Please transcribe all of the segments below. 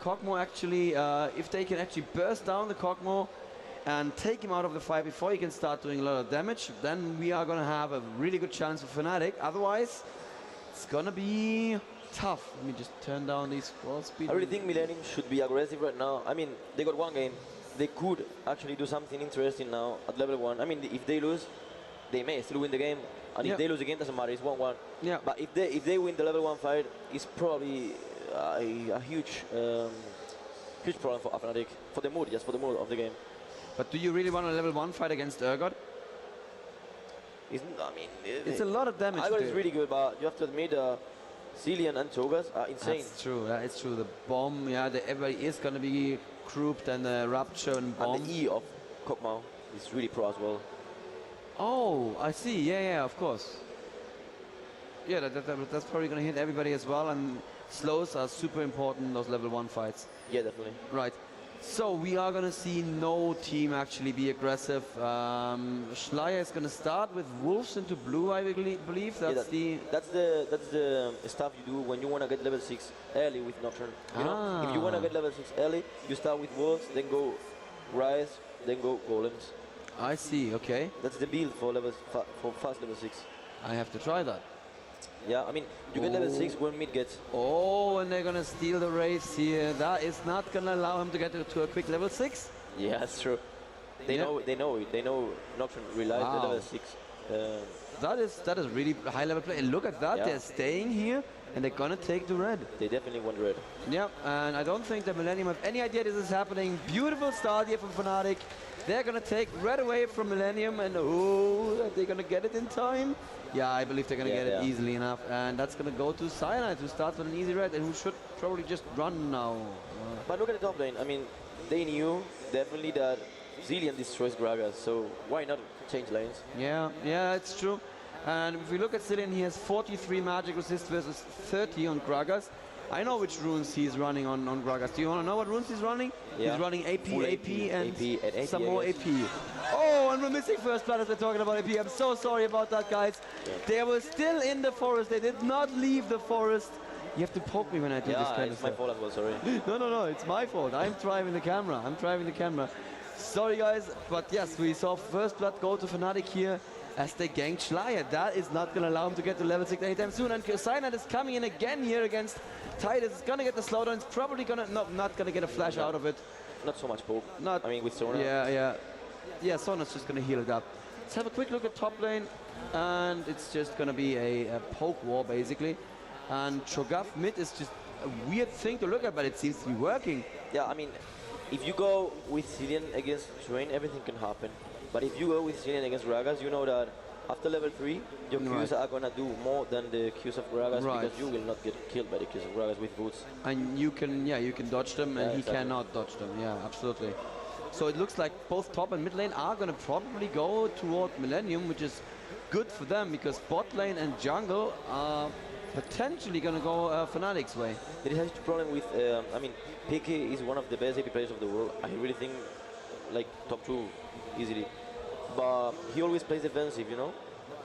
Kog'Maw actually, if they can actually burst down the Kog'Maw and take him out of the fight before he can start doing a lot of damage, then we are going to have a really good chance for Fnatic. Otherwise, it's going to be tough. Let me just turn down these wall speed. I really think Millenium should be aggressive right now. I mean, they got one game. They could actually do something interesting now at level 1. I mean, if they lose, they may still win the game. And if they lose again, doesn't matter. It's 1-1. Yeah. But if they win the level 1 fight, it's probably a huge problem for Fnatic, for the mood, just for the mood of the game. But do you really want a level 1 fight against Urgot? It's a lot of damage. Urgot is really good, but you have to admit, Zilean and Cho'Gath are insane. That's true. It's true. The bomb, everybody is going to be grouped, and the Rupture and bomb. And the E of Kog'Maw is really pro as well. Oh, I see. Yeah, of course. Yeah, that's probably going to hit everybody as well, and slows are super important in those level 1 fights. Yeah, definitely. Right. So we are going to see no team actually be aggressive. Schleier is going to start with Wolves into blue, I believe. That's the stuff you do when you want to get level 6 early with Nocturne. You know, if you want to get level 6 early, you start with Wolves, then go Rise, then go Golems. I see. Okay. That's the build for fast level 6. I have to try that. Yeah, I mean, you get level 6 when mid gets. Oh, and they're gonna steal the race here. That is not gonna allow him to get to a quick level 6. Yeah, that's true. They know it. They know Nocturne relies the level 6. That is really high level play. And look at that, they're staying here and they're gonna take the red. They definitely want red. Yeah, and I don't think the Millenium have any idea this is happening. Beautiful start here from Fnatic. They're gonna take red away from Millenium, and are they gonna get it in time? Yeah, I believe they're gonna get it easily enough, and that's gonna go to Cyanide, who starts with an easy red and who should probably just run now. But look at the top lane. I mean, they knew definitely that Zilean destroys Gragas, so why not change lanes? Yeah, it's true. And if we look at Zilean, he has 43 magic resist versus 30 on Gragas. I know which runes he's running on Gragas. Do you want to know what runes he's running? Yeah. He's running AP, and some more AP. AP. Oh, and we're missing first blood as we're talking about AP. I'm so sorry about that, guys. Yeah. They were still in the forest. They did not leave the forest. You have to poke me when I do this kind of stuff. Yeah, it's my fault as well, sorry. No, it's my fault. I'm driving the camera. Sorry, guys. But yes, we saw first blood go to Fnatic here as they ganked Schleier. That is not going to allow him to get to level 6 anytime soon. And Cyanide is coming in again here against Titus. It's going to get the slowdown. It's probably going to not going to get a flash out of it. Not so much poke. I mean, with Sona. Yeah, Sona's just going to heal it up. Let's have a quick look at top lane. And it's just going to be a poke war, basically. And Cho'Gath mid is just a weird thing to look at, but it seems to be working. Yeah, I mean, if you go with Zilean against Train, everything can happen. But if you go with Zilean against Gragas, you know that after level 3, your Qs are gonna do more than the Qs of Gragas, because you will not get killed by the Qs of Gragas with boots. And you can dodge them, and he cannot dodge them. Yeah, absolutely. So it looks like both top and mid lane are gonna probably go toward Millenium, which is good for them, because bot lane and jungle are potentially gonna go Fnatic's way. There is a huge problem with, I mean, Picky is one of the best AP players of the world. I really think, like, top 2 easily. But he always plays defensive, you know?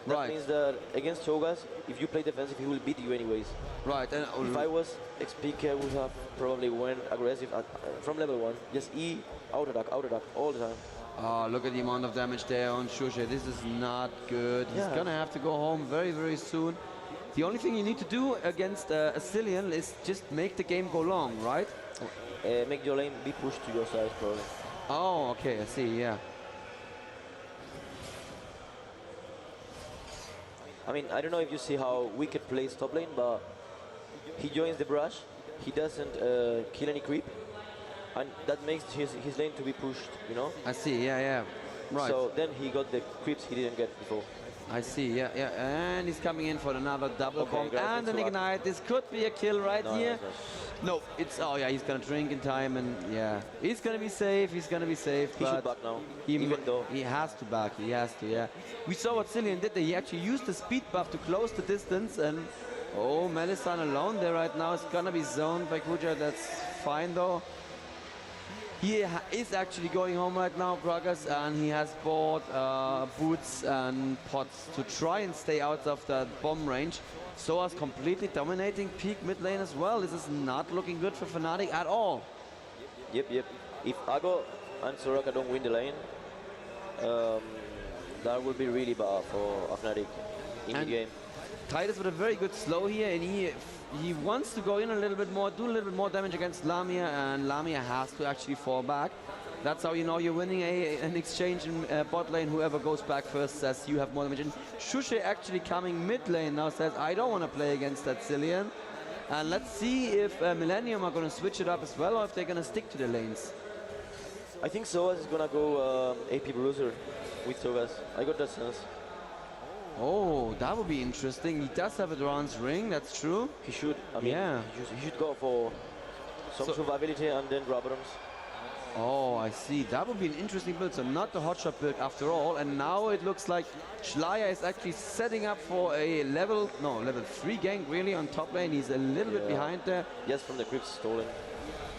That means that against Cho'Gath, if you play defensive, he will beat you anyways. Right. And if I was XP, I would have probably went aggressive from level 1. Just E, out attack, all the time. Oh, look at the amount of damage there on Shushe. This is not good. He's gonna have to go home very, very soon. The only thing you need to do against a Zilean is just make the game go long, right? Make your lane be pushed to your side, probably. Oh, okay, I see, yeah. I mean, I don't know if you see how Wicked plays top lane, but he joins the brush, he doesn't kill any creep, and that makes his lane to be pushed, you know? I see, yeah. Right. So then he got the creeps he didn't get before. I see, yeah. And he's coming in for another double bomb and an ignite. This could be a kill right here. No, it's, he's gonna drink in time, and he's gonna be safe, He should back now, even though he has to back, yeah. We saw what Zilean did there. He actually used the speed buff to close the distance, and Melissan alone there right now is gonna be zoned by Kuja. That's fine though. He is actually going home right now, Gragas, and he has bought boots and pots to try and stay out of the bomb range. Soa's completely dominating peak mid lane as well. This is not looking good for Fnatic at all. Yep. If Ago and Soraka don't win the lane, that will be really bad for Fnatic in the game. Titus with a very good slow here, and he wants to go in a little bit more, do a little bit more damage against Lamia, and Lamia has to actually fall back. That's how you know you're winning an exchange in bot lane. Whoever goes back first says you have more damage. And Shushe actually coming mid lane now says, I don't want to play against that Cillian. And let's see if Millenium are going to switch it up as well, or if they're going to stick to the lanes. I think Soas is going to go AP Bruiser with Soas. I got that sense. Oh, that would be interesting. He does have a Duran's ring, that's true. He should. I mean, yeah. He should go for some survivability and then grab items. Oh, I see. That would be an interesting build. So not the hotshot build after all. And now it looks like Schleier is actually setting up for a level 3 gank really on top lane. He's a little bit behind there. Yes, from the creeps stolen.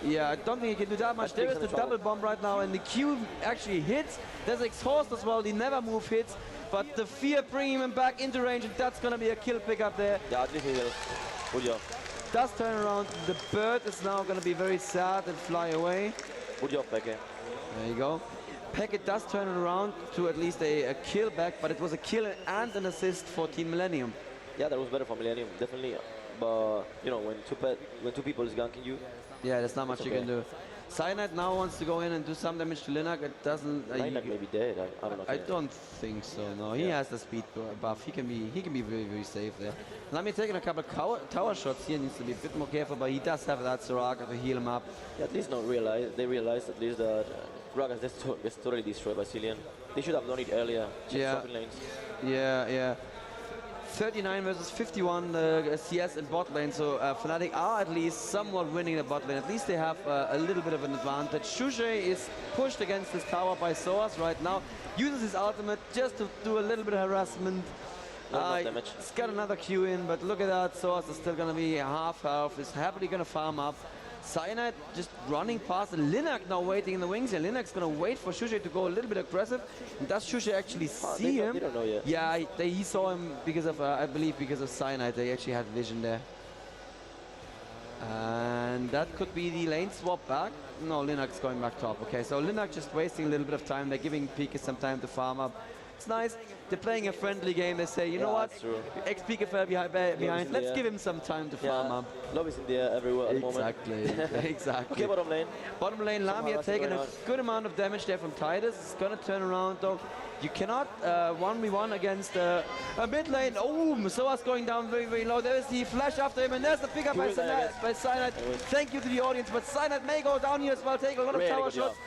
Yeah, I don't think he can do that much. There is the double bomb right now, and the Q actually hits. There's exhaust as well. The never move hits, but the fear bringing him back into range, and that's gonna be a kill pickup there. Yeah, at least he will. Good job. Does turn around. The bird is now gonna be very sad and fly away. Good job, Peke. There you go. Peke does turn it around to at least a kill back, but it was a kill and an assist for Team Millenium. Yeah, that was better for Millenium, definitely. But you know, when two people is ganking you. Yeah, there's not much you can do. Cyanide now wants to go in and do some damage to Linak. It doesn't. Linak may be dead. I don't know. I don't think so. No, he has the speed buff. He can be very safe there. Lamia taking a couple of tower shots here. Needs to be a bit more careful, but he does have that Soraka to heal him up. Yeah, at least they realized at least that Gragas gets totally destroyed by Cillian. They should have done it earlier. Lanes. Yeah. 39 versus 51 CS in bot lane, so Fnatic are at least somewhat winning the bot lane. At least they have a little bit of an advantage. Shushe is pushed against this tower by Soas right now. Uses his ultimate just to do a little bit of harassment. Not enough damage. He's got another Q in, but look at that. Soas is still going to be half health. Is happily going to farm up. Cyanide just running past, and Linak now waiting in the wings here. Linak's going to wait for Shushe to go a little bit aggressive. And does Shushe actually see him? They don't know yet. Yeah, he saw him because of, I believe, because of Cyanide. They actually had vision there. And that could be the lane swap back. No, Linak's going back top. Okay, so Linak just wasting a little bit of time. They're giving Pika some time to farm up. It's nice. They're playing a friendly game. They say, you know what? Ex-Pika fell behind. Let's give him some time to farm up. Love is in the air everywhere at the moment. Exactly. Okay, bottom lane. Bottom lane, Lamia taking a good amount of damage there from Titus. It's going to turn around though. You cannot 1v1 against a mid lane. Oh, Soa's going down very low. There's the flash after him, and there's the pickup by Cyanide. Thank you to the audience, but Cyanide may go down here as well, take a lot of tower shots.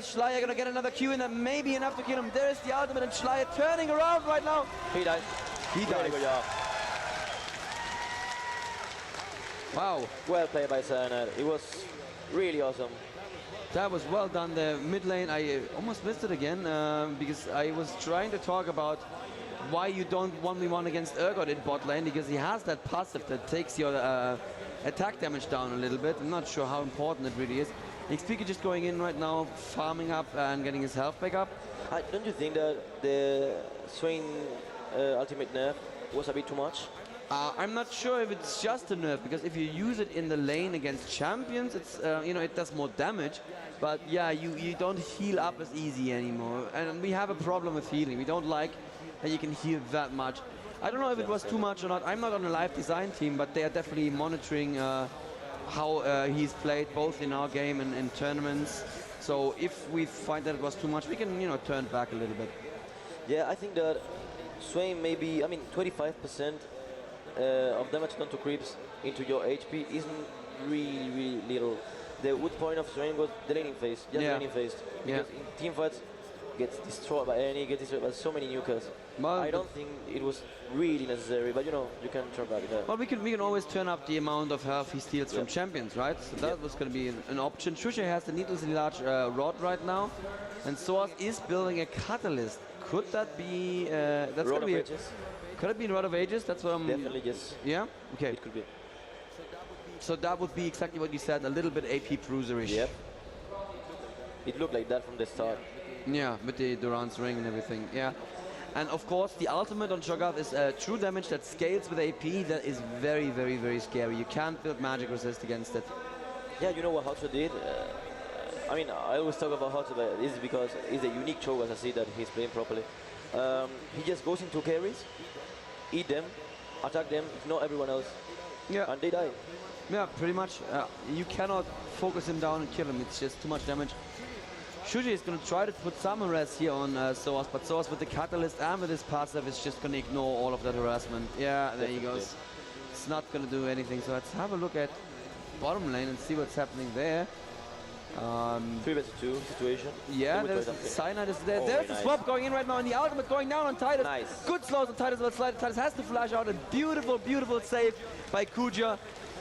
Schleier gonna get another Q in, and maybe enough to kill him. There's the ultimate, and Schleier turning around right now. He died. Wow. Well played by Cyanide. It was really awesome. That was well done there. Mid lane, I almost missed it again because I was trying to talk about why you don't 1v1 against Urgot in bot lane, because he has that passive that takes your attack damage down a little bit. I'm not sure how important it really is. Xpika just going in right now, farming up and getting his health back up. Don't you think that the Swain ultimate nerf was a bit too much? I'm not sure if it's just a nerf, because if you use it in the lane against champions, it's it does more damage. But yeah, you don't heal up as easy anymore, and we have a problem with healing. We don't like that you can heal that much. I don't know if it was too much or not. I'm not on the live design team, but they are definitely monitoring how he's played both in our game and in tournaments. So if we find that it was too much, we can turn back a little bit. Yeah, I think that Swain maybe 25% of damage done to creeps into your HP isn't really little. The good point of Swain was the laning phase, just laning phase. Because in teamfights, gets destroyed by any, gets destroyed by so many nukers. Well, I don't think it was really necessary, but you can turn back that. Well, we can always turn up the amount of health he steals from champions, right? So that was going to be an option. Shushe has the needlessly large rod right now, and Soas is building a catalyst. Could that be? That's going to be. Could it be in Rod of Ages? That's what I'm... Definitely, yes. Yeah? Okay. It could be. So that would be exactly what you said, a little bit AP bruiserish. Yep. It looked like that from the start. Yeah, with the Duran's ring and everything, yeah. And of course, the ultimate on Cho'Gath is true damage that scales with AP. That is very, very, very scary. You can't build magic resist against it. Yeah, you know what Hotzo did? I mean, I always talk about Hotzo, but this is because he's a unique Cho'Gath. I see that he's playing properly. He just goes into carries, eat them, attack them, ignore everyone else, and they die. Yeah, pretty much. You cannot focus him down and kill him. It's just too much damage. Shuji is going to try to put some harass here on Soas, but Soas with the Catalyst and with his passive is just going to ignore all of that harassment. Yeah, there he goes. It's not going to do anything. So let's have a look at bottom lane and see what's happening there. 3 vs 2 situation. Yeah, there's Cyanide is there. There's the swap going in right now, and the ultimate going down on Titus. Nice. Good slows on Titus, but Titus has to flash out. A beautiful, beautiful save by Kuja.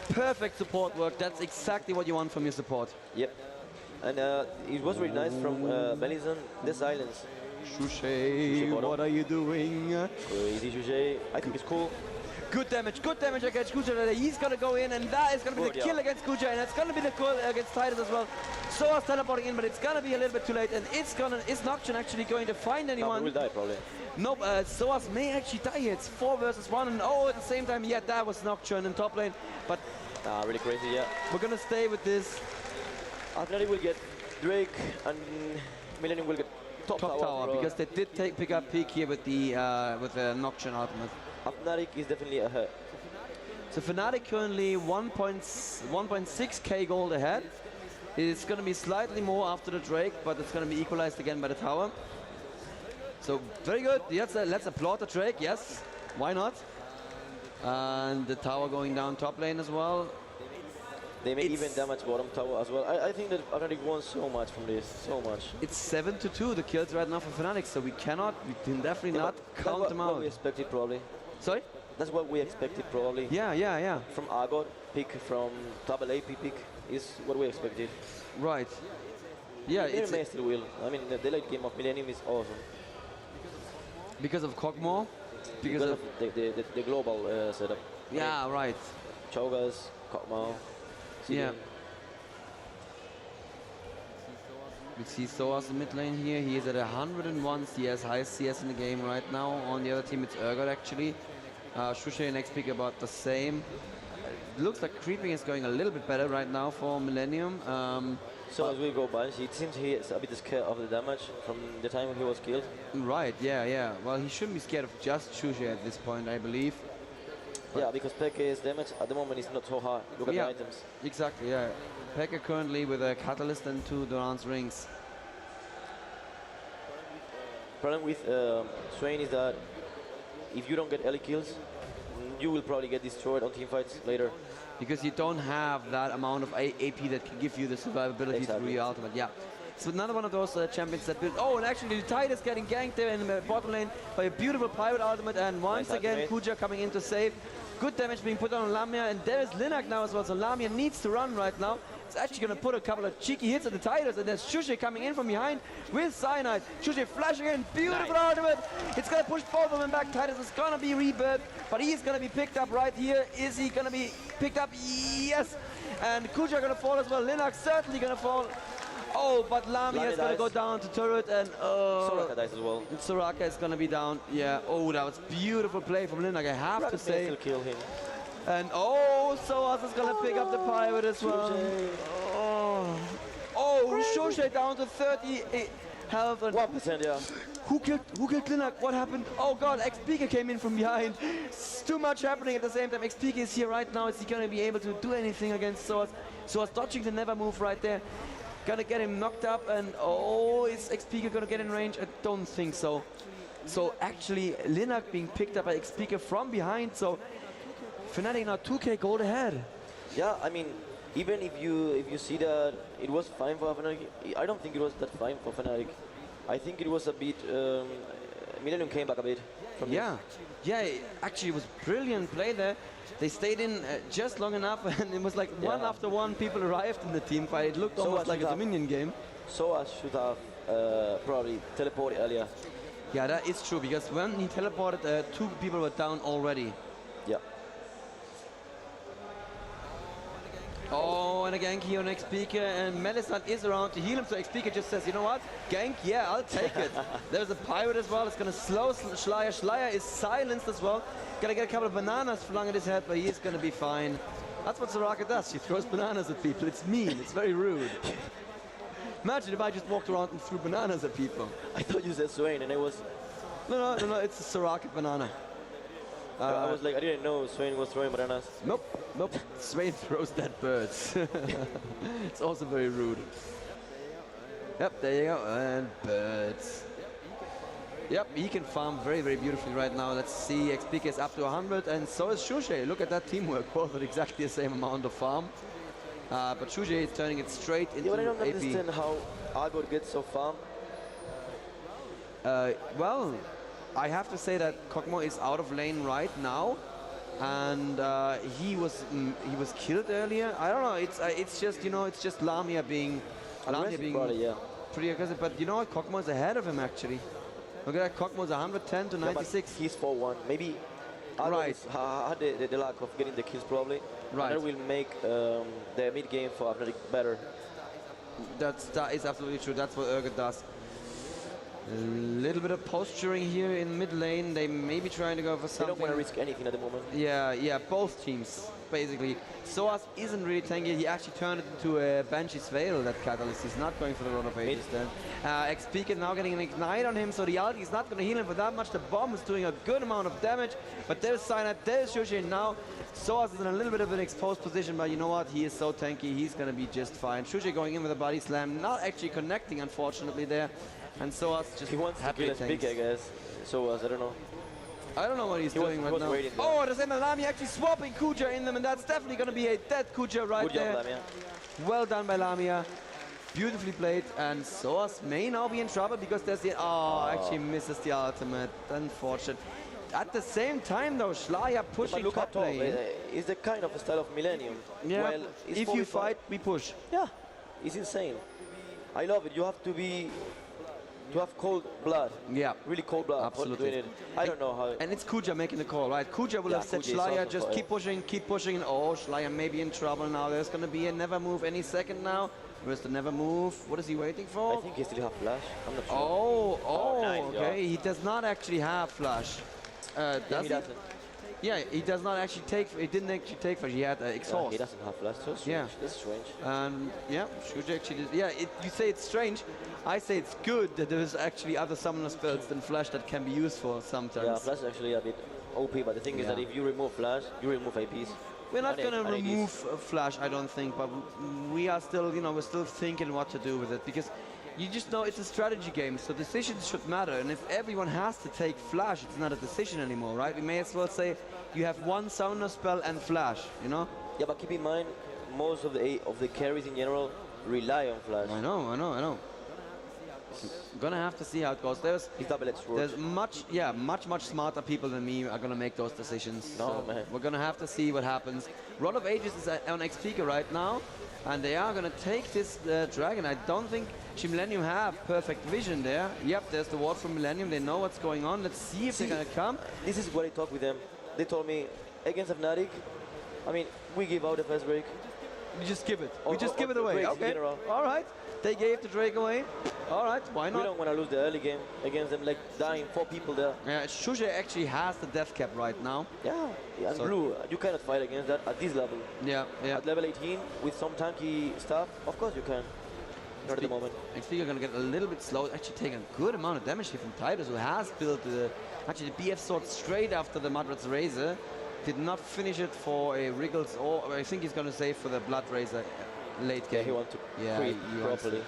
Perfect support work. That's exactly what you want from your support. Yep. And it was really nice from Mellenium, the silence. Shushay, what are you doing? Crazy Shushay. I think it's cool. Good damage against Kuja. He's gonna go in, and that is gonna be the kill against Kuja, and it's gonna be the kill against Titus as well. Soa's teleporting in, but it's gonna be a little bit too late, and is Nocturne actually going to find anyone? No, will die probably. Nope, Soas may actually die here. It's 4 versus 1, and oh, at the same time, yeah, that was Nocturne in top lane, but really crazy, yeah. We're gonna stay with this. Fnatic will get Drake, and Millenium will get top tower because they did pick up peak here with the Nocturne ultimate. Fnatic is definitely ahead. So Fnatic currently 1.6k gold ahead. It's going to be slightly more after the Drake, but it's going to be equalized again by the tower. So very good. Let's applaud the Drake. Yes, why not? And the tower going down top lane as well. They may even damage bottom tower as well. I think that Fnatic won so much from this, so much. It's 7-2 the kills right now for Fnatic, so we can definitely not count them out. That's what we expected probably. Sorry? That's what we expected probably. Yeah. From Argot pick, from double AP pick is what we expected. Right. Yeah, They may still will. I mean, the late game of Millenium is awesome. Because of Kog'Maw? Because of the global setup. Yeah, right. Cho'Gath, Kog'Maw. Yeah. We see Soas in mid lane here. He is at 101 CS, highest CS in the game right now. On the other team, it's Urgot actually. Shushay and XP about the same. Looks like creeping is going a little bit better right now for Millenium. So as we go by, it seems he is a bit scared of the damage from the time when he was killed. Right, yeah. Well, he shouldn't be scared of just Shushay at this point, I believe. Yeah, because Peke's damage at the moment is not so high. Look at the items. Exactly, yeah. Peke currently with a Catalyst and 2 Duran's rings. Problem with Swain is that if you don't get early kills, you will probably get destroyed on teamfights later. Because you don't have that amount of AP that can give you the survivability through your ultimate. Yeah. So another one of those champions that built. Oh, and actually the Titus getting ganked there in the bottom lane by a beautiful pirate ultimate, and once again Kuja coming in to save. Good damage being put on Lamia, and there is Linak now as well, so Lamia needs to run right now. It's actually going to put a couple of cheeky hits at the Titus, and there's Shushay coming in from behind with Cyanide. Shushay flashing in, beautiful ultimate. It's going to push both of them back. Titus is going to be rebirthed, but he's going to be picked up right here. Is he going to be picked up? Yes. And Kuja going to fall as well. Linak certainly going to fall. Oh, but Lamia is going to go down to turret, and Soraka dies as well. Soraka is going to be down. Yeah. Oh, that was beautiful play from Linak, I have to say. Still kill him. And Soas is going to pick up the pirate as well. Shushay down to 30 health. And 1%, yeah. Who killed Linak? What happened? Oh god, XPK came in from behind. It's too much happening at the same time. XPK is here right now. Is he going to be able to do anything against Soas? Soas dodging the never move right there. Gonna get him knocked up, and is XPK gonna get in range? I don't think so. So actually, Linak being picked up by XPK from behind, so Fnatic now 2k gold ahead. Yeah, I mean, even if you see that it was fine for Fnatic, I don't think it was that fine for Fnatic. I think it was a bit, Millenium came back a bit from this. Yeah, actually it was brilliant play there. They stayed in just long enough, and it was like one after one people arrived in the team fight. It looked almost like a Dominion game. Soas should have probably teleported earlier. Yeah, that is true, because when he teleported, 2 people were down already. Yeah. Oh, and a gank here on Xpeaker, and Melisande is around to heal him, so Xpeaker just says, you know what, gank, yeah, I'll take it. There's a pirate as well, it's gonna slow Schleier. Schleier is silenced as well. Gonna get a couple of bananas flung at his head, but he is gonna be fine. That's what Soraka does, she throws bananas at people. It's mean, it's very rude. Imagine if I just walked around and threw bananas at people. I thought you said Swain, and it was... No, it's a Soraka banana. I was like, I didn't know Swain was throwing bananas. Nope. Swain throws dead birds. It's also very rude. Yep, there you go. And birds. Yep, he can farm very, very beautifully right now. Let's see, Xpeaker is up to 100, and so is Shushe. Look at that teamwork, both at exactly the same amount of farm. But Shushe is turning it straight into AP. Yeah, but I don't understand how Albert gets so farm. Well, I have to say that Kog'Maw is out of lane right now, and he was killed earlier. I don't know. It's just, you know, it's just Lamia being pretty aggressive. But you know what? Kog'Maw is ahead of him actually. Look at that. Kog'Maw is 110 to 96. Yeah, he's 4-1. Maybe Albert had the lack of getting the kills probably. Right. And that will make the mid game for Fnatic better. That is absolutely true. That's what Urgot does. A little bit of posturing here in mid lane. They may be trying to go for something. They don't want to risk anything at the moment. Yeah, both teams, basically. Soaz isn't really tanky. He actually turned it into a Banshee's Veil, that Catalyst. He's not going for the Rod of Ages then. Xpeaker now getting an Ignite on him, so the ulti is not going to heal him for that much. The bomb is doing a good amount of damage, but there's Cyanide, there's Shushe, and now Soaz is in a little bit of an exposed position, but you know what? He is so tanky, he's going to be just fine. Shushe going in with a body slam, not actually connecting, unfortunately, there. And Soaz just he wants to kill us big, I guess. Soaz, I don't know. I don't know what he's doing right now. Oh, there's Lami actually swapping Kuja in them, and that's definitely going to be a dead Kuja right there. Good job, Lamia. Well done by Lamia. Beautifully played, and Soaz may now be in trouble because there's the... Oh, actually misses the ultimate. Unfortunate. At the same time, though, Schleier pushing top lane. It's the kind of style of Millenium. Yeah, well, if you fight, we push. Yeah, it's insane. I love it. You have to be... to have cold blood. Yeah. Really cold blood. Absolutely. I don't know how... And it's Kuja making the call, right? Kuja will have said Schleier, just keep pushing. And oh, Schleier may be in trouble now. There's going to be a never move any second now. Where's the never move? What is he waiting for? I think he still has flash. I'm not sure. Oh, nice, okay. Yeah. He does not actually have flash. Does he? Doesn't. Yeah, he does not actually take... He didn't actually take flash. He had exhaust. He doesn't have flash. So strange. Yeah. That's strange. Yeah, Shuja actually did. Yeah, you say it's strange. I say it's good that there's actually other summoner spells than flash that can be used for sometimes. Yeah, flash is actually a bit OP, but the thing is that if you remove flash, you remove APs. We're not going to remove flash, I don't think, but we are still, you know, we're still thinking what to do with it, because you just know it's a strategy game, so decisions should matter, and if everyone has to take flash, it's not a decision anymore, right? We may as well say you have one summoner spell and flash, you know? Yeah, but keep in mind, most of the carries in general rely on flash. I know. Gonna have to see how it goes. There's much smarter people than me are gonna make those decisions. No, so man. We're gonna have to see what happens. Rod of Ages is on Xpeaker right now, and they are gonna take this dragon. I don't think Millenium have perfect vision there. Yep, there's the ward from Millenium. They know what's going on. Let's see if they're gonna come. This is what I talked with them. They told me against Fnatic, I mean, we give out the first break. We just give it. We just give it away. Okay. All right. They gave the Drake away. All right, why not? We don't want to lose the early game against them, like dying 4 people there. Yeah, Shushe actually has the death cap right now. Yeah, and Blue, you cannot fight against that at this level. Yeah. At level 18, with some tanky stuff, of course you can. Not at the moment. Xpeaker going to get a little bit slow. Actually taking a good amount of damage here from Titus, who has built actually the BF sword straight after the Mudrat's Razor. Did not finish it for a Wriggles, or I think he's going to save for the Blood Razor late game. Yeah, he wants to creep properly.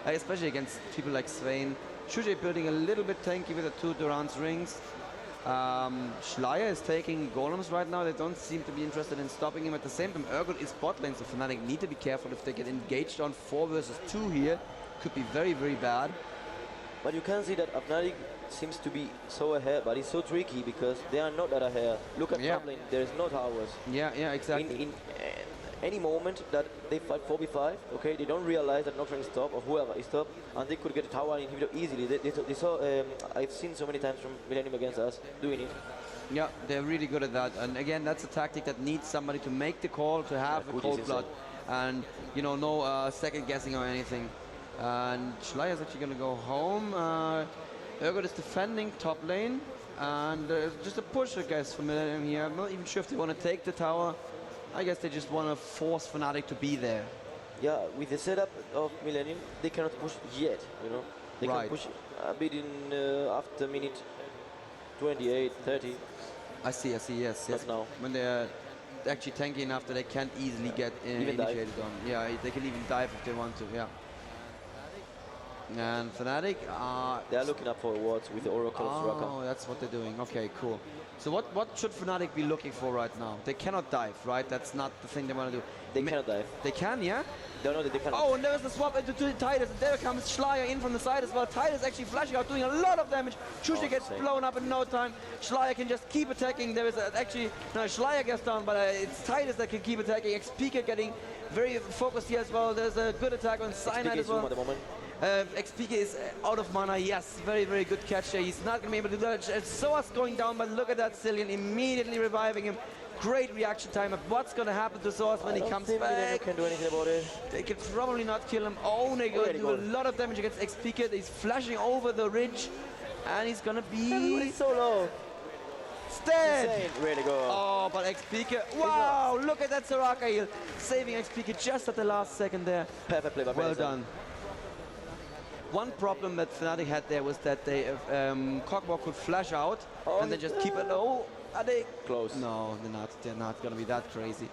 Especially against people like Swain. Shushe building a little bit tanky with the 2 Durant's rings. Schleier is taking golems right now. They don't seem to be interested in stopping him. At the same time, Urgot is bot lane, so Fnatic need to be careful if they get engaged on 4 versus 2 here. Could be very, very bad. But you can see that Fnatic seems to be so ahead, but it's so tricky because they are not that ahead. Look at top lane, there is no towers. Yeah, exactly. In any moment that they fight 4v5, okay, they don't realize that Nocturne is top or whoever is top, and they could get a tower inhibitor easily. They saw, I've seen so many times from Millenium against us doing it. Yeah, they're really good at that. And again, that's a tactic that needs somebody to make the call, to have a cold blood. and you know, no second guessing or anything. And Schleier's actually gonna go home. Urgot is defending top lane, and just a push, I guess, for Millenium here. I'm not even sure if they want to take the tower. I guess they just want to force Fnatic to be there. Yeah, with the setup of Millenium, they cannot push yet, you know. They can push a bit in after minute 28, 30. I see, yes. Not now. When they're actually tanky enough that they can't easily get initiated on. Yeah, they can even dive if they want to, yeah. And Fnatic are... They're looking up for wards with the Oracle of Soraka. Oh, that's what they're doing. Okay, cool. So what should Fnatic be looking for right now? They cannot dive, right? That's not the thing they want to do. They cannot dive. They can, yeah? No, they cannot. Oh, and there's the swap into Titus, and there comes Schleier in from the side as well. Titus actually flashing out, doing a lot of damage. Shusha gets blown up in no time. Schleier can just keep attacking. There is actually, no, Schleier gets down, but it's Titus that can keep attacking. XPK getting very focused here as well. There's a good attack on Cyanide as well. At the moment. XPK is out of mana, yes, very, very good catch there. He's not going to be able to do that. Soa's going down, but look at that Cillian immediately reviving him. Great reaction time. What's going to happen to Soa when he comes back? They can do anything about it. They can probably not kill him. Oh, they're going to do a lot of damage against XPK. He's flashing over the ridge, and he's going to be... Everybody's so low. Dead. Insane. Really good. Oh, but XPK, wow, look at that Soraka heal. Saving XPK just at the last second there. Perfect play by Well done. One problem that Fnatic had there was that they Kog'Maw could flash out and then just keep it low. Are they close? No, they're not gonna be that crazy.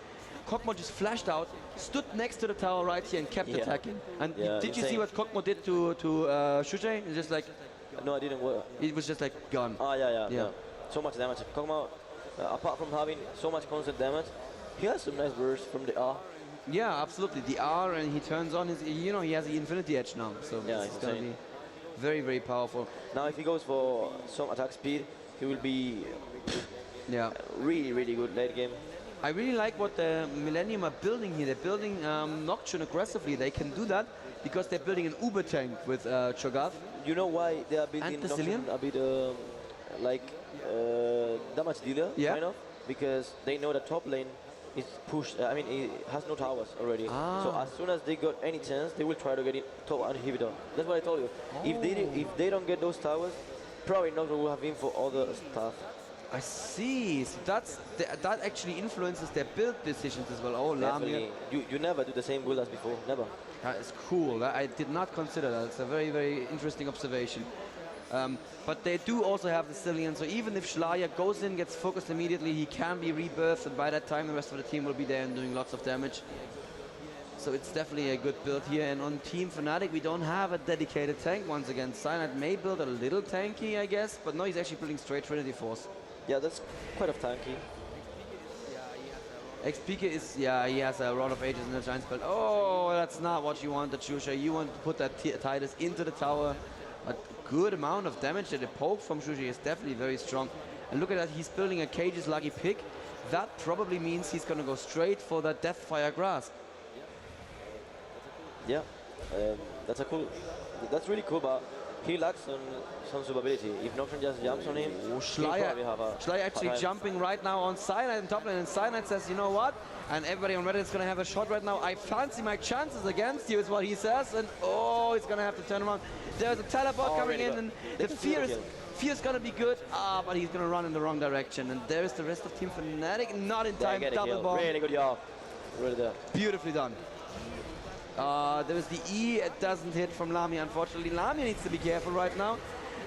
Kog'Maw just flashed out, stood next to the tower right here and kept attacking. And did you see what Kog'Maw did to Shujay? It's just like... No, I didn't. It was just like gone. Oh, yeah. So much damage. Kog'Maw, apart from having so much constant damage, he has some nice bursts from the R. Yeah, absolutely. The R, and he turns on his, you know, he has the Infinity Edge now. So yeah, it's going to be very, very powerful. Now, if he goes for some attack speed, he will be really, really good late game. I really like what the Millenium are building here. They're building Nocturne aggressively. They can do that because they're building an Uber tank with Cho'Gath. You know why they are building Nocturne a bit like damage dealer, kind of? Because they know the top lane is pushed, it has no towers already. So as soon as they got any chance, they will try to get it top inhibitor. That's what I told you. If they don't get those towers, probably not will have in for other stuff. I see. So that actually influences their build decisions as well. Oh, Lamia. You never do the same build as before. Never. That is cool. I did not consider that. It's a very, very interesting observation. But they do also have the Cillian, so even if Schleier goes in, gets focused immediately, he can be rebirthed, and by that time the rest of the team will be there and doing lots of damage. So it's definitely a good build here. And on Team Fnatic, we don't have a dedicated tank once again. Cyanide may build a little tanky, I guess, but no, he's actually building straight Trinity Force. Yeah, that's quite a tanky. XPK is, he has a Rod of Ages in the Giant spell. Oh, that's not what you wanted, Shusha. You want to put that Titus into the tower. A good amount of damage that the poke from Shusha is definitely very strong. And look at that, he's building a Cage's Lucky Pick. That probably means he's going to go straight for that Deathfire Grasp. Yeah, that's really cool, but he lacks on some survivability. If Nocturne just jumps on him, Schleier actually jumping right now on Cyanide in top lane, and Cyanide says, you know what? And everybody on Reddit is going to have a shot right now. I fancy my chances against you is what he says, and oh, he's going to have to turn around. There's a teleport coming in, and the fear is going to be good, but he's going to run in the wrong direction. And there's the rest of Team Fnatic, not in time, double bomb. Really good job. Really there. Beautifully done. There is the E, it doesn't hit from Lamia, unfortunately. Lamia needs to be careful right now.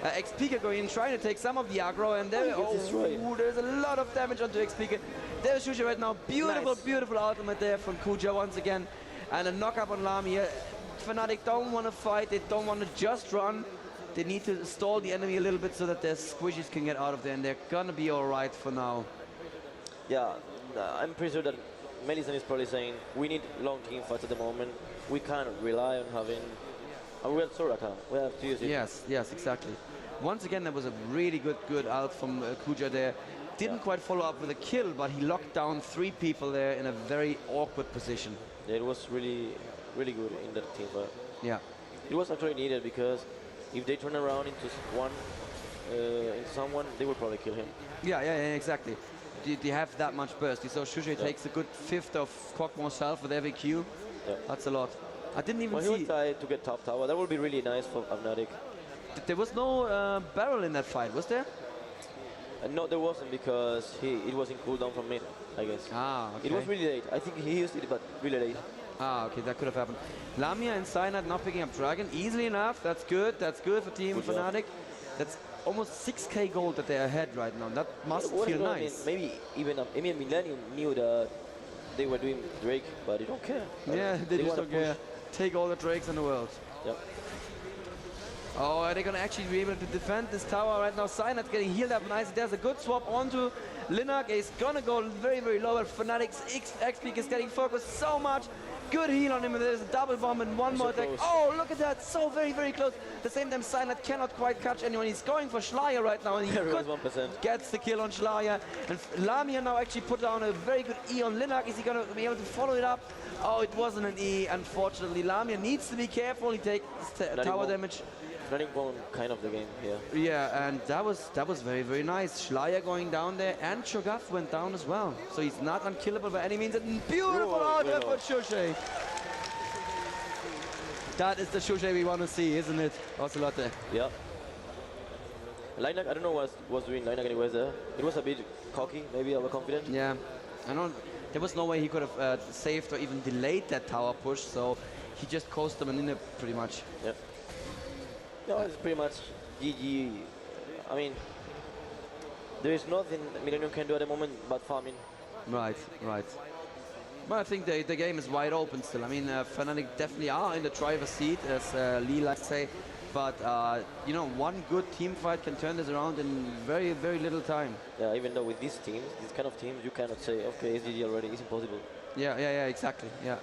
XPK going in, trying to take some of the aggro, and there, there's a lot of damage onto XPK. There's Shusha right now. Beautiful, beautiful ultimate there from Kuja once again. And a knock up on Lamia. Fnatic don't want to fight, they don't want to just run. They need to stall the enemy a little bit so that their squishies can get out of there, and they're gonna be alright for now. Yeah, I'm pretty sure that Melisande is probably saying, we need long team fights at the moment. We can't rely on having... we have Soraka, we have to use it. Yes, exactly. Once again, there was a really good ult from Kuja there. Didn't quite follow up with a kill, but he locked down 3 people there in a very awkward position. Yeah, it was really, really good in that team fight. Yeah. It was actually needed because if they turn around into someone, they will probably kill him. Yeah, exactly. they have that much burst. So Shushay takes a good fifth of Kog'Maw's health with every Q. Yeah. That's a lot. I didn't even Well, see. he will try to get top tower. That would be really nice for Fnatic. There was no barrel in that fight, was there? No, there wasn't because it was in cooldown from mid, I guess. Ah, okay. It was really late. I think he used it, but really late. Ah, okay, that could have happened. Lamia and Cyanide not picking up Dragon easily enough. That's good. That's good for Team Good job. Fnatic. That's almost 6k gold that they're ahead right now. That must What feel I mean, nice. maybe even Millenium knew that they were doing Drake, but they don't care. Yeah, they just wanna don't care. Take all the Drakes in the world. Yep. Oh, are they going to actually be able to defend this tower right now? Cyanide getting healed up nice. There's a good swap onto Linak. He's going to go very, very low. But Fnatic's X-Peak is getting focused so much. Good heal on him. There's a double bomb and one more attack. Close. Oh, look at that. So very, very close. At the same time, Cyanide cannot quite catch anyone. He's going for Schleier right now. And he Everyone's 1%. gets the kill on Schleier. And Lamia now actually put down a very good E on Linak. Is he going to be able to follow it up? Oh, it wasn't an E, unfortunately. Lamia needs to be careful. He takes tower damage. Fnatic won kind of the game here. Yeah, and that was very, very nice. Schleier going down there, and Cho'Gath went down as well. So he's not unkillable by any means. And beautiful outlet for Shushay. That is the Shushay we want to see, isn't it, Ocelote? Yeah. Linak, I don't know what was doing Linak anyways there. It was a bit cocky, maybe overconfident. Yeah, I don't. There was no way he could have saved or even delayed that tower push, so he just coasted them in it pretty much. Yeah. No, it's pretty much GG. I mean, there is nothing Millenium can do at the moment but farming. Right, right. But I think the game is wide open still. I mean, Fnatic definitely are in the driver's seat, as Lee likes to say. But, you know, one good team fight can turn this around in very, very little time. Yeah, even though with these teams, these kind of teams, you cannot say, okay, it's GG already. It's impossible. Yeah, exactly. Yeah.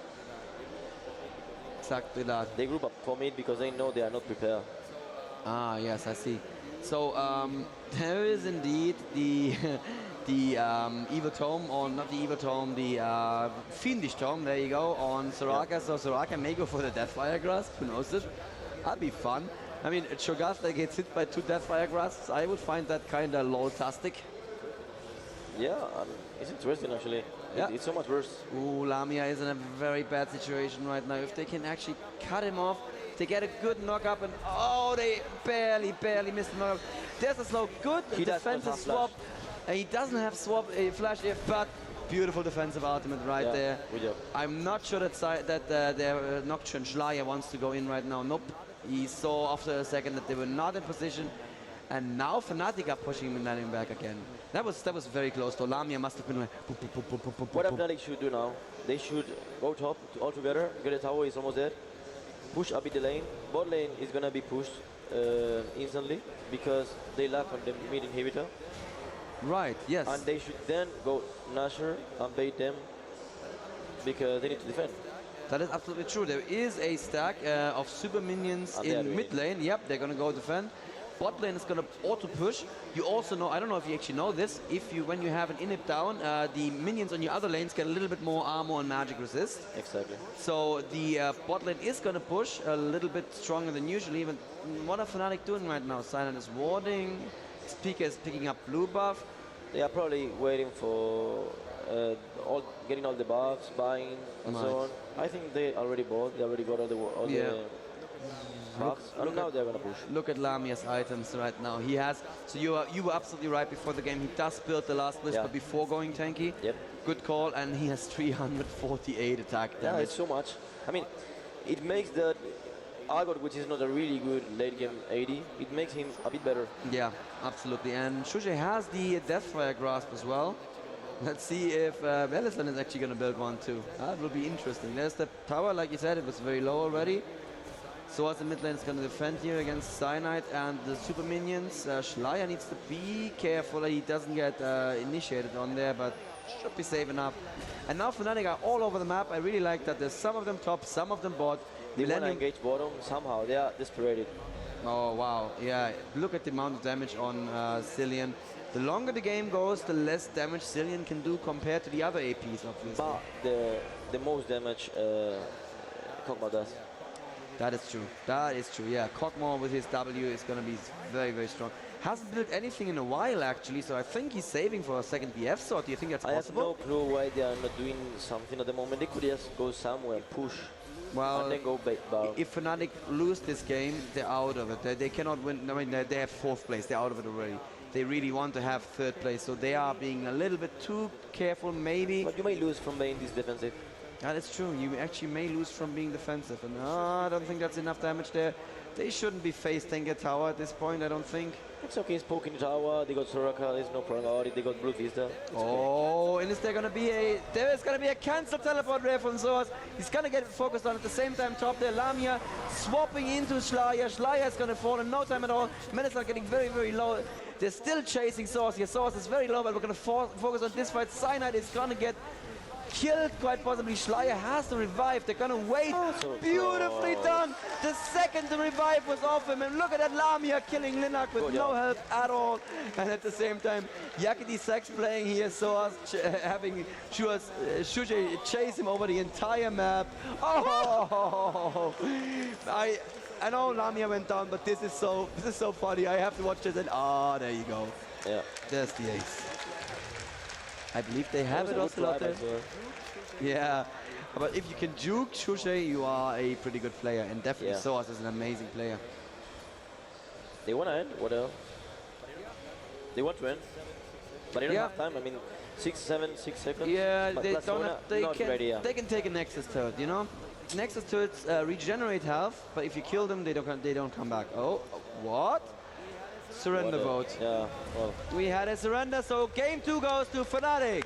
Exactly that. They group up for mid because they know they are not prepared. Ah, yes, I see. So there is indeed the evil tome, or not the evil tome, the fiendish tome. There you go on Soraka. Yeah. So Soraka may go for the Deathfire Grasp. Who knows it? That'd be fun. I mean, Cho'Gath that gets hit by 2 Deathfire Grasps. I would find that kind of LoL-tastic. Yeah, it's interesting actually. Yeah. It's so much worse. Ooh, Lamia is in a very bad situation right now. If they can actually cut him off, they get a good knock-up, and oh, they barely missed the knock-up. There's a slow, good defensive swap. He doesn't have swap flash, but beautiful defensive ultimate right there. Good job. I'm not sure that their Nocturne Schleier wants to go in right now. Nope. He saw after a second that they were not in position, and now Fnatic are pushing Millenium back again. That was very close. So Lamia must have been like. What Fnatic should do now? They should go top all together. Get a tower is almost dead. Push a bit the lane. Bot lane is gonna be pushed instantly because they lack on the mid inhibitor. Right. Yes. And they should then go Nashor and bait them because they need to defend. That is absolutely true. There is a stack of super minions in mid lane. Yep, they're gonna go defend. Bot lane is gonna auto push. You also know, I don't know if you actually know this, when you have an inhib down, the minions on your other lanes get a little bit more armor and magic resist. Exactly. So the bot lane is gonna push a little bit stronger than usually. But what are Fnatic doing right now? Silent is warding. Speaker is picking up blue buff. They are probably waiting for getting all the buffs, buying, and so on. I think they already bought. They already got all the buffs, and now they're gonna push. Look at Lamia's items right now. He has. So you were absolutely right before the game. He does build the last whisper before going tanky. Yep. Good call, and he has 348 attack damage. Yeah, it's so much. I mean, it makes the Argot, which is not a really good late game AD, it makes him a bit better. Yeah, absolutely. And Shushay has the Deathfire Grasp as well. Let's see if Velisland is actually going to build one too. That will be interesting. There's the tower, like you said, it was very low already. So as the mid lane is going to defend here against Cyanide and the super minions. Schleier needs to be careful that he doesn't get initiated on there, but should be safe enough. And now Fnatic are all over the map. I really like that there's some of them top, some of them bot. They want to engage bottom somehow. They are desperate. Oh, wow. Yeah, look at the amount of damage on Cillian. The longer the game goes, the less damage Cillian can do compared to the other APs, obviously. But the most damage Kog'Maw does. That is true. That is true, yeah. Kog'Maw with his W is going to be very, very strong. Hasn't built anything in a while actually, so I think he's saving for a second BF sword. Do you think that's I have possible? no clue why they are not doing something at the moment. They could just go somewhere, push, Well, and then go back down. if Fnatic lose this game, they're out of it. They cannot win. I mean, they have 4th place. They're out of it already. They really want to have 3rd place, so they are being a little bit too careful, maybe. But you may lose from being this defensive. Yeah, that's true. You actually may lose from being defensive, and I don't think that's enough damage there. They shouldn't be face tanker tower at this point, I don't think. It's okay, it's poking tower, they got Soraka, there's no problem about it, they got Blue Vista. Oh, and is there gonna be there is gonna be a cancel teleport there from Zoas. He's gonna get focused on at the same time top there. Lamia swapping into Schleier. Schleier is gonna fall in no time at all. Menace are getting very, very low. They're still chasing Source here. Source is very low, but we're gonna focus on this fight. Cyanide is gonna get killed, quite possibly. Schleier has to revive. They're gonna wait. So Beautifully close. done. The second the revive was off him, and look at that Lamia killing Linak with no help at all. And at the same time, Yakety Sax playing here, Soas having Shuje chase him over the entire map. Oh, I know Lamia went down, but this is so funny. I have to watch this, and there you go. Yeah. There's the ace. I believe they have it That was also out a there. good drive as well. Yeah, but if you can juke Shushe, you are a pretty good player, and definitely Yeah. Soas is an amazing player. They want to end, what else? They want to end, but they don't Yeah. have time. I mean, 6 seconds. Yeah, but they Barcelona don't have, they not can ready, yeah. they can take a Nexus turret, you know. Nexus turrets regenerate health, but if you kill them, they don't come back. Oh, what? Surrender What a- vote. Yeah, well. We had a surrender, so game 2 goes to Fnatic.